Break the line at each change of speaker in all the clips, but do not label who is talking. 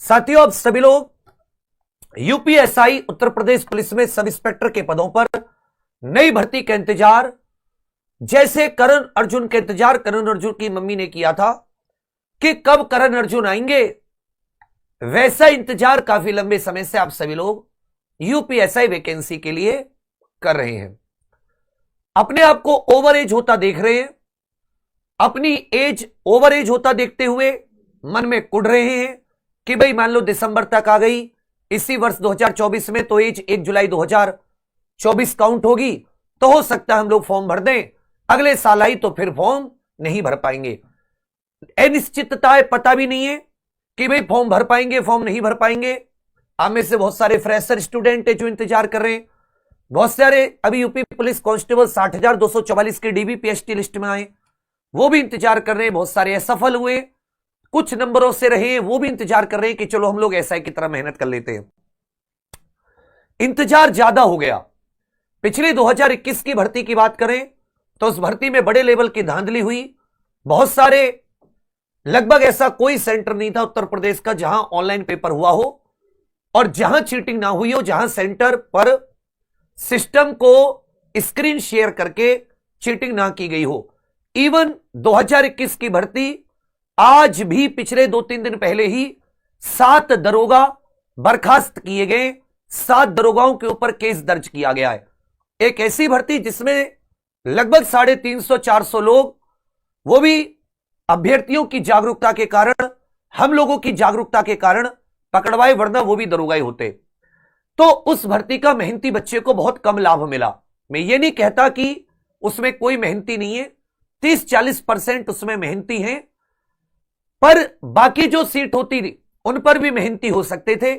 साथियों, अब सभी लोग यूपीएसआई उत्तर प्रदेश पुलिस में सब इंस्पेक्टर के पदों पर नई भर्ती का इंतजार, जैसे करण अर्जुन का इंतजार करण अर्जुन की मम्मी ने किया था कि कब करण अर्जुन आएंगे, वैसा इंतजार काफी लंबे समय से आप सभी लोग यूपीएसआई वैकेंसी के लिए कर रहे हैं। अपने आप को ओवर एज होता देख रहे हैं, अपनी एज ओवर एज होता देखते हुए मन में कुढ़ रहे हैं कि भाई मान लो दिसंबर तक आ गई, इसी वर्ष 2024 में तो एज 1 जुलाई 2024 काउंट होगी, तो हो सकता है हम लोग फॉर्म भर दें, अगले साल आई तो फिर फॉर्म नहीं भर पाएंगे। अनिश्चितता है, पता भी नहीं है कि भाई फॉर्म भर पाएंगे फॉर्म नहीं भर पाएंगे। आप में से बहुत सारे फ्रेशर स्टूडेंट है जो इंतजार कर रहे हैं, बहुत सारे अभी यूपी पुलिस कांस्टेबल 60,244 के डीबीपीएसटी लिस्ट में आए, वो भी इंतजार कर रहे हैं, बहुत सारे असफल हुए, कुछ नंबरों से रहे हैं, वो भी इंतजार कर रहे हैं कि चलो हम लोग एसआई की तरह मेहनत कर लेते हैं। इंतजार ज्यादा हो गया। पिछली 2021 की भर्ती की बात करें तो उस भर्ती में बड़े लेवल की धांधली हुई, बहुत सारे, लगभग ऐसा कोई सेंटर नहीं था उत्तर प्रदेश का जहां ऑनलाइन पेपर हुआ हो और जहां चीटिंग ना हुई हो, जहां सेंटर पर सिस्टम को स्क्रीन शेयर करके चीटिंग ना की गई हो। इवन 2021 की भर्ती आज भी पिछले 2-3 दिन पहले ही 7 दरोगा बर्खास्त किए गए, 7 दरोगाओं के ऊपर केस दर्ज किया गया है। एक ऐसी भर्ती जिसमें लगभग 350-400 लोग, वो भी अभ्यर्थियों की जागरूकता के कारण, हम लोगों की जागरूकता के कारण पकड़वाए, वरना वो भी दरोगा ही होते। तो उस भर्ती का मेहनती बच्चे को बहुत कम लाभ मिला। मैं ये नहीं कहता कि उसमें कोई मेहनती नहीं है, 30-40% उसमें मेहनती हैं, पर बाकी जो सीट होती थी उन पर भी मेहनती हो सकते थे।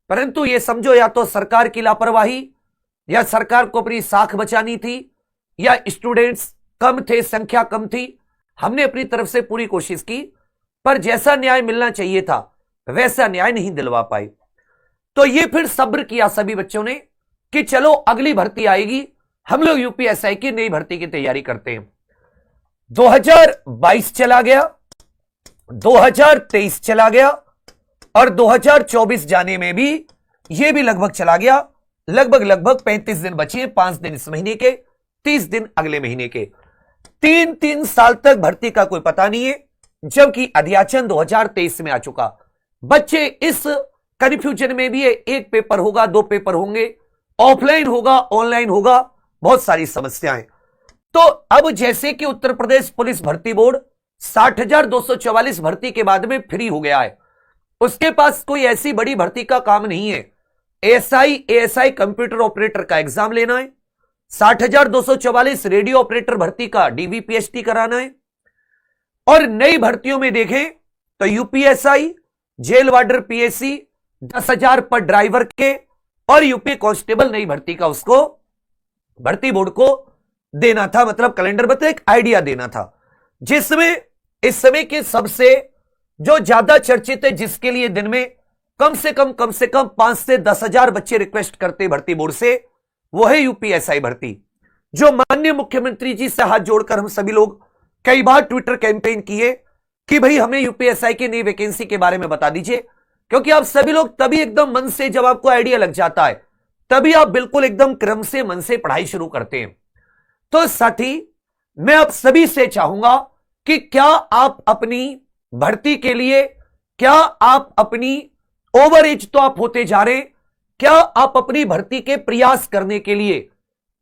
परंतु ये समझो, या तो सरकार की लापरवाही, या सरकार को अपनी साख बचानी थी, या स्टूडेंट्स कम थे, संख्या कम थी। हमने अपनी तरफ से पूरी कोशिश की, पर जैसा न्याय मिलना चाहिए था वैसा न्याय नहीं दिलवा पाए। तो ये फिर सब्र किया सभी बच्चों ने कि चलो अगली भर्ती आएगी, हम लोग यूपीएसआई की नई भर्ती की तैयारी करते हैं। 2022 चला गया, 2023 चला गया और 2024 जाने में भी ये भी लगभग चला गया। लगभग 35 दिन बचे हैं, 5 दिन इस महीने के, 30 दिन अगले महीने के। 3-3 साल तक भर्ती का कोई पता नहीं है, जबकि अध्याचन 2023 में आ चुका। बच्चे इस कंफ्यूजन में भी है, एक पेपर होगा, 2 पेपर होंगे, ऑफलाइन होगा, ऑनलाइन होगा, बहुत सारी समस्याएं। तो अब जैसे कि उत्तर प्रदेश पुलिस भर्ती बोर्ड 60,244 भर्ती के बाद में फ्री हो गया है, उसके पास कोई ऐसी बड़ी भर्ती का काम नहीं है। एएसआई कंप्यूटर ऑपरेटर का एग्जाम लेना है, 60,244 रेडियो ऑपरेटर भर्ती का डीबीपीएसटी कराना है, और नई भर्तियों में देखें तो यूपीएसआई, जेल वार्डर पीएससी 10,000 पर ड्राइवर के, और यूपी कांस्टेबल नई भर्ती का उसको भर्ती बोर्ड को देना था, मतलब कैलेंडर बता एक आइडिया देना था, जिसमें इस समय के सबसे जो ज्यादा चर्चित है, जिसके लिए दिन में कम से कम 5 से 10,000 बच्चे रिक्वेस्ट करते भर्ती बोर्ड से, वो है यूपीएसआई भर्ती। जो माननीय मुख्यमंत्री जी से हाथ जोड़कर हम सभी लोग कई बार ट्विटर कैंपेन किए कि भाई हमें यूपीएसआई की नई वैकेंसी के बारे में बता दीजिए, क्योंकि आप सभी लोग तभी एकदम मन से, जब आपको आइडिया लग जाता है तभी आप बिल्कुल एकदम क्रम से, मन से पढ़ाई शुरू करते हैं। तो साथी, मैं आप सभी से चाहूंगा कि क्या आप अपनी भर्ती के लिए, क्या आप अपनी ओवर एज तो आप होते जा रहे, क्या आप अपनी भर्ती के प्रयास करने के लिए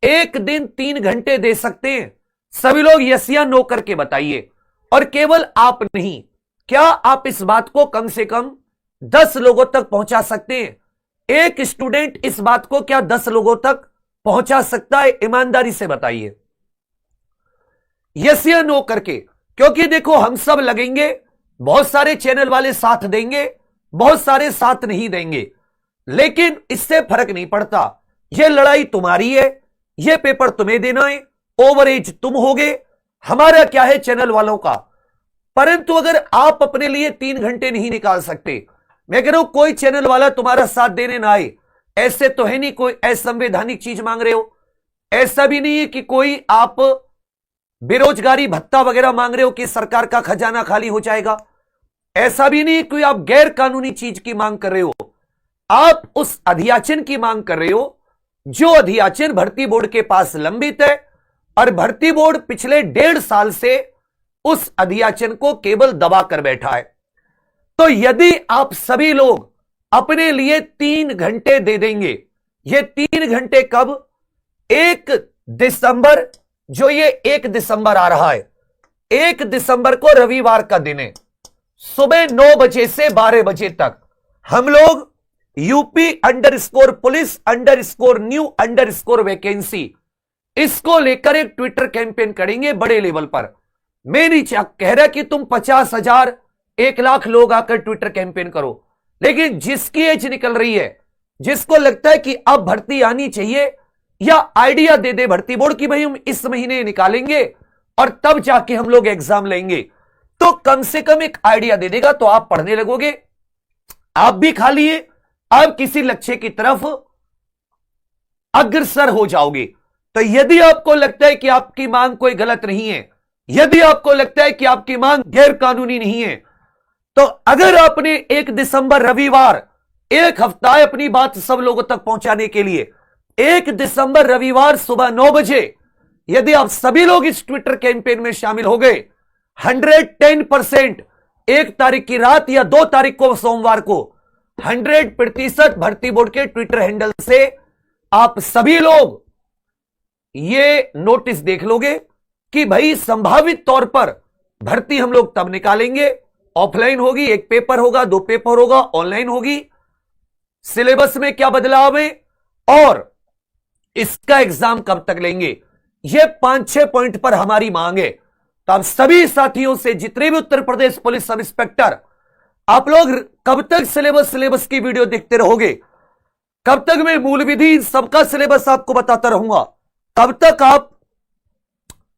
एक दिन 3 घंटे दे सकते हैं? सभी लोग यस या नो करके बताइए। और केवल आप नहीं, क्या आप इस बात को कम से कम 10 लोगों तक पहुंचा सकते हैं? एक स्टूडेंट इस बात को क्या 10 लोगों तक पहुंचा सकता है? ईमानदारी से बताइए, यस या नो करके। क्योंकि देखो, हम सब लगेंगे, बहुत सारे चैनल वाले साथ देंगे, बहुत सारे साथ नहीं देंगे, लेकिन इससे फर्क नहीं पड़ता। यह लड़ाई तुम्हारी है, यह पेपर तुम्हें देना है, ओवर एज तुम होगे, हमारा क्या है चैनल वालों का। परंतु अगर आप अपने लिए 3 घंटे नहीं निकाल सकते, मैं कह रहा हूं कोई चैनल वाला तुम्हारा साथ देने ना आए, ऐसे तो है नहीं कोई असंवैधानिक चीज मांग रहे हो, ऐसा भी नहीं है कि कोई आप बेरोजगारी भत्ता वगैरह मांग रहे हो कि सरकार का खजाना खाली हो जाएगा, ऐसा भी नहीं कोई आप गैर कानूनी चीज की मांग कर रहे हो, आप उस अधियाचन की मांग कर रहे हो जो अधियाचन भर्ती बोर्ड के पास लंबित है, और भर्ती बोर्ड पिछले 1.5 साल से उस अधियाचन को केवल दबा कर बैठा है। तो यदि आप सभी लोग अपने लिए 3 घंटे दे देंगे, ये 3 घंटे कब, 1 दिसंबर, जो ये 1 दिसंबर आ रहा है, 1 दिसंबर को रविवार का दिन है, सुबह 9 बजे से 12 बजे तक हम लोग UP_पुलिस_न्यू_वैकेंसी इसको लेकर एक ट्विटर कैंपेन करेंगे बड़े लेवल पर। मैं नहीं कह रहा कि तुम 50,000 1 लाख लोग आकर ट्विटर कैंपेन करो, लेकिन जिसकी एज निकल रही है, जिसको लगता है कि अब भर्ती आनी चाहिए, या आइडिया दे दे भर्ती बोर्ड की भाई हम इस महीने निकालेंगे और तब जाके हम लोग एग्जाम लेंगे, तो कम से कम एक आइडिया दे देगा तो आप पढ़ने लगोगे, आप भी खा लिए, आप किसी लक्ष्य की तरफ अग्रसर हो जाओगे। तो यदि आपको लगता है कि आपकी मांग कोई गलत नहीं है, यदि आपको लगता है कि आपकी मांग गैर कानूनी नहीं है, तो अगर आपने 1 दिसंबर रविवार, 1 हफ्ता है अपनी बात सब लोगों तक पहुंचाने के लिए, 1 दिसंबर रविवार सुबह 9 बजे यदि आप सभी लोग इस ट्विटर कैंपेन में शामिल हो गए, 110% 1 तारीख की रात या 2 तारीख को सोमवार को 100% भर्ती बोर्ड के ट्विटर हैंडल से आप सभी लोग ये नोटिस देख लोगे कि भाई संभावित तौर पर भर्ती हम लोग तब निकालेंगे, ऑफलाइन होगी, 1 पेपर होगा, 2 पेपर होगा, ऑनलाइन होगी, सिलेबस में क्या बदलाव है और इसका एग्जाम कब तक लेंगे, ये 5-6 पॉइंट पर हमारी मांग है। तो आप सभी साथियों से, जितने भी Uttar Pradesh police sub inspector, आप लोग कब तक सिलेबस की वीडियो देखते रहोगे, कब तक मैं मूल विधि सबका सिलेबस आपको बताता रहूंगा, कब तक आप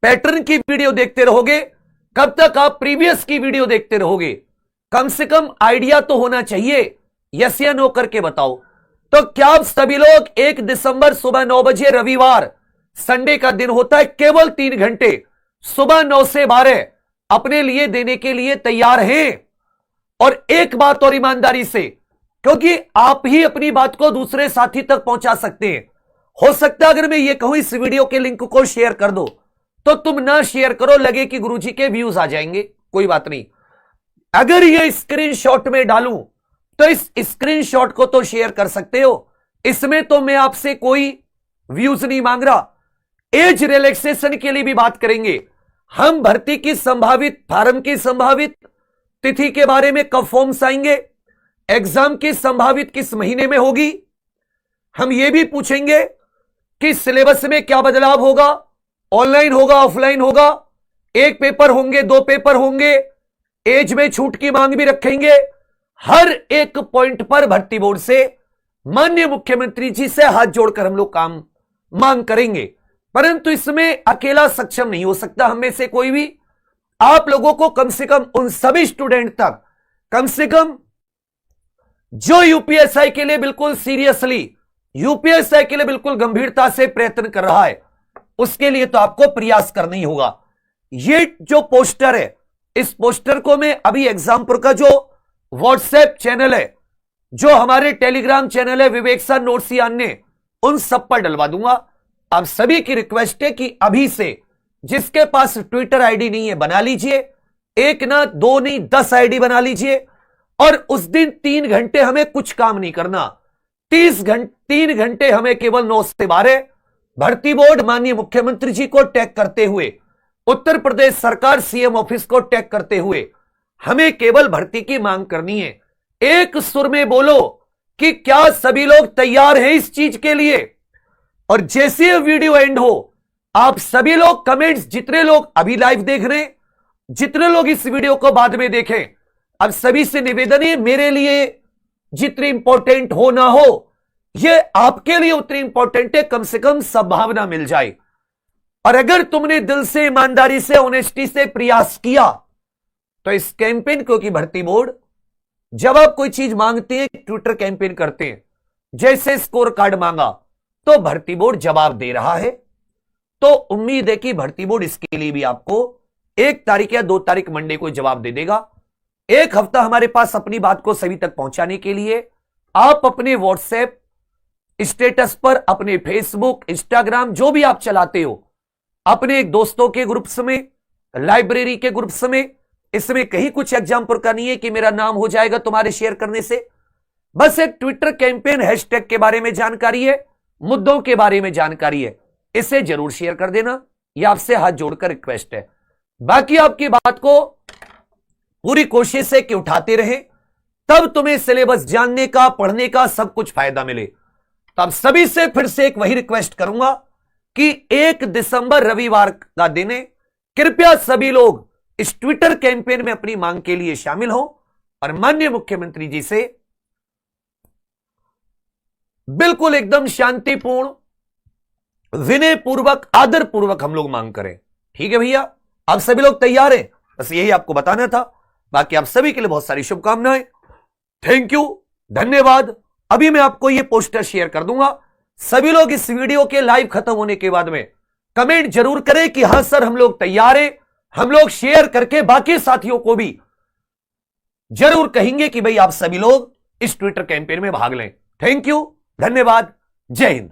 पैटर्न की वीडियो देखते रहोगे, कब तक आप प्रीवियस की वीडियो देखते रहोगे, कम से कम आइडिया तो होना चाहिए, यस या नो करके बताओ। तो क्या आप सभी लोग 1 दिसंबर सुबह 9 बजे रविवार, संडे का दिन होता है, केवल 3 घंटे सुबह 9 से 12 अपने लिए देने के लिए तैयार हैं? और एक बात और ईमानदारी से, क्योंकि आप ही अपनी बात को दूसरे साथी तक पहुंचा सकते हैं। हो सकता है अगर मैं ये कहूं इस वीडियो के लिंक को शेयर कर दो, तो तुम ना शेयर करो, लगे कि गुरुजी के व्यूज आ जाएंगे, कोई बात नहीं। अगर ये स्क्रीनशॉट में डालूं तो इस स्क्रीनशॉट को तो शेयर कर सकते हो, इसमें तो मैं आपसे कोई व्यूज नहीं मांग रहा। एज रिलैक्सेशन के लिए भी बात करेंगे हम, भर्ती की संभावित, फार्म की संभावित तिथि के बारे में, कब फॉर्म्स आएंगे, एग्जाम की संभावित किस महीने में होगी, हम ये भी पूछेंगे कि सिलेबस में क्या बदलाव होगा, ऑनलाइन होगा, ऑफलाइन होगा, 1 पेपर होंगे, 2 पेपर होंगे, एज में छूट की मांग भी रखेंगे। हर एक पॉइंट पर भर्ती बोर्ड से, माननीय मुख्यमंत्री जी से हाथ जोड़कर हम लोग काम मांग करेंगे, परंतु इसमें अकेला सक्षम नहीं हो सकता हम में से कोई भी। आप लोगों को कम से कम उन सभी स्टूडेंट तक, कम से कम जो यूपीएसआई के लिए बिल्कुल सीरियसली, यूपीएसआई के लिए बिल्कुल गंभीरता से प्रयत्न कर रहा है, उसके लिए तो आपको प्रयास करना ही होगा। ये जो पोस्टर है, इस पोस्टर को मैं अभी एग्जामपुर का जो व्हाट्सएप चैनल है, जो हमारे टेलीग्राम चैनल है विवेक सर नोट्स या अन्य, उन सब पर डलवा दूंगा। आप सभी की रिक्वेस्ट है कि अभी से जिसके पास ट्विटर आईडी नहीं है बना लीजिए, 1 ना 2 नहीं 10 आईडी बना लीजिए, और उस दिन 3 घंटे हमें कुछ काम नहीं करना, 3 घंटे हमें केवल 9 से 12 भर्ती बोर्ड, माननीय मुख्यमंत्री जी को टैग करते हुए, उत्तर प्रदेश सरकार सीएम ऑफिस को टैग करते हुए हमें केवल भर्ती की मांग करनी है। एक सुर में बोलो कि क्या सभी लोग तैयार हैं इस चीज के लिए। और जैसे वीडियो एंड हो, आप सभी लोग कमेंट्स, जितने लोग अभी लाइव देख रहे हैं, जितने लोग इस वीडियो को बाद में देखें, अब सभी से निवेदन है, मेरे लिए जितनी इंपॉर्टेंट हो ना हो, ये आपके लिए उतनी इंपॉर्टेंट है, कम से कम संभावना मिल जाए। और अगर तुमने दिल से, ईमानदारी से, ऑनेस्टी से प्रयास किया, तो इस कैंपेन, क्योंकि भर्ती बोर्ड जब आप कोई चीज मांगते हैं, ट्विटर कैंपेन करते हैं, जैसे स्कोर कार्ड मांगा तो भर्ती बोर्ड जवाब दे रहा है, तो उम्मीद है कि भर्ती बोर्ड इसके लिए भी आपको 1 तारीख या 2 तारीख मंडे को जवाब दे देगा। एक हफ्ता हमारे पास अपनी बात को सभी तक पहुंचाने के लिए आप अपने व्हाट्सएप स्टेटस पर, अपने फेसबुक, इंस्टाग्राम जो भी आप चलाते हो, अपने दोस्तों के ग्रुप्स में, लाइब्रेरी के ग्रुप्स में, इसमें कहीं कुछ एग्जाम्पल का नहीं है कि मेरा नाम हो जाएगा तुम्हारे शेयर करने से। बस एक ट्विटर कैंपेन हैशटैग के बारे में जानकारी है, मुद्दों के बारे में जानकारी है, इसे जरूर शेयर कर देना, यह आपसे हाथ जोड़कर रिक्वेस्ट है। बाकी आपकी बात को पूरी कोशिश है कि उठाते रहे, तब तुम्हें सिलेबस जानने का, पढ़ने का सब कुछ फायदा मिले। तब सभी से फिर से एक वही रिक्वेस्ट करूंगा कि 1 दिसंबर रविवार का दिन है, कृपया सभी लोग इस ट्विटर कैंपेन में अपनी मांग के लिए शामिल हो और माननीय मुख्यमंत्री जी से बिल्कुल एकदम शांतिपूर्ण, विनयपूर्वक, आदरपूर्वक हम लोग मांग करें। ठीक है भैया, आप सभी लोग तैयार हैं? बस यही आपको बताना था। बाकी आप सभी के लिए बहुत सारी शुभकामनाएं। थैंक यू, धन्यवाद। अभी मैं आपको ये पोस्टर शेयर कर दूंगा। सभी लोग इस वीडियो के लाइव खत्म होने के बाद में कमेंट जरूर करें कि हां सर हम लोग तैयार हैं। हम लोग शेयर करके बाकी साथियों को भी जरूर कहेंगे कि भाई आप सभी लोग इस ट्विटर कैंपेन में भाग लें। थैंक यू, धन्यवाद, जय हिंद।